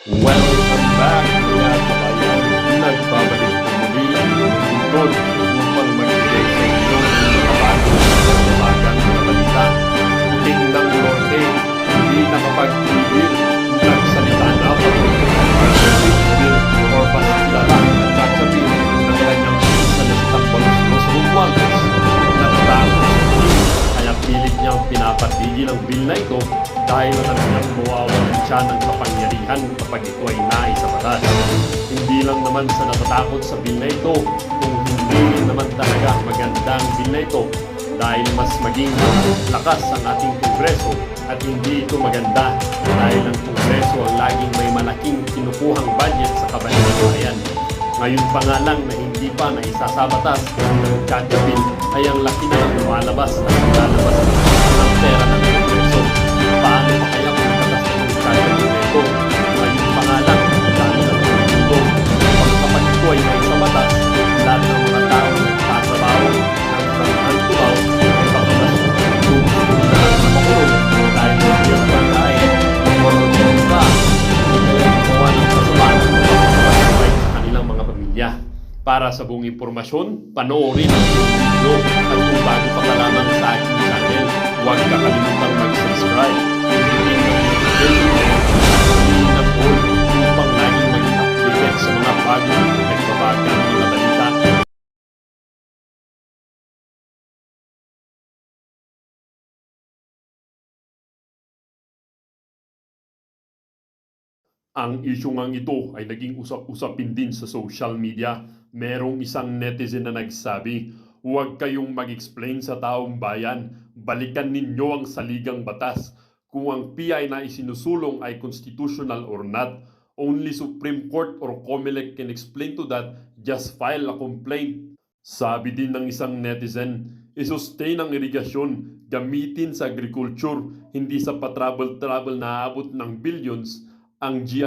Welcome back mga kabayan. Nagbabalik po muli ang inyong lingkod upang magbigay sa inyo ng mga bagong umagang mga balita. Tingnan Norte, hindi nakapagpigil. Nagsalita na patungkol sa bill or mas kilala at sasabihin ng kanyang pinsan na si Tambalos Los Romualdez. Natatakot kaya pilit niyang pinapatigil ang bill na ito dahil alam niyang mawawalan siya ng kapangyarihan kapag ito ay naisa batas. Hindi lang naman sa natatakot sa bill na ito, kung hindi naman talaga maganda ang bill na ito dahil mas maging lakas ang ating Kongreso at hindi ito maganda dahil ang Kongreso ang laging may malaking kinukuhang budget sa kabanang bayan. Ngayon pa nga lang na hindi pa na isasabatas ng Chacha Bill ay ang laki na ang lumalabas at lalabas ng pera ng Kongreso. Paano pa kaya kung batas ng Chacha Bill na ito? Ngayon pa nga lang, dahil ang ito, kapag ito ay naisabatas, lahat ng mga tao nagtatrabaho ng Franghang Tubaw ay papatas na makulong dahil hindi ang pagkain ang marunong pa kaya gumawa ng kasamaan sa kanilang mga pamilya. Para sa buong impormasyon, panoorin ang video at kung bago pa ka lamang sa aking channel, huwag kakalimutang mag-subscribe. Hindi na po upang laging maging updated sa mga bagong nagbabagang mga balita. Ang isyung ang ito ay naging usap-usapin din sa social media. Merong isang netizen na nagsabi, huwag kayong mag-explain sa taong bayan, balikan ninyo ang saligang batas. Kung ang PI na isinusulong ay constitutional or not, only Supreme Court or COMELEC can explain to that, just file a complaint. Sabi din ng isang netizen, isustain ang irigasyon, gamitin sa agriculture, hindi sa patravel-travel na aabot ng billions, ang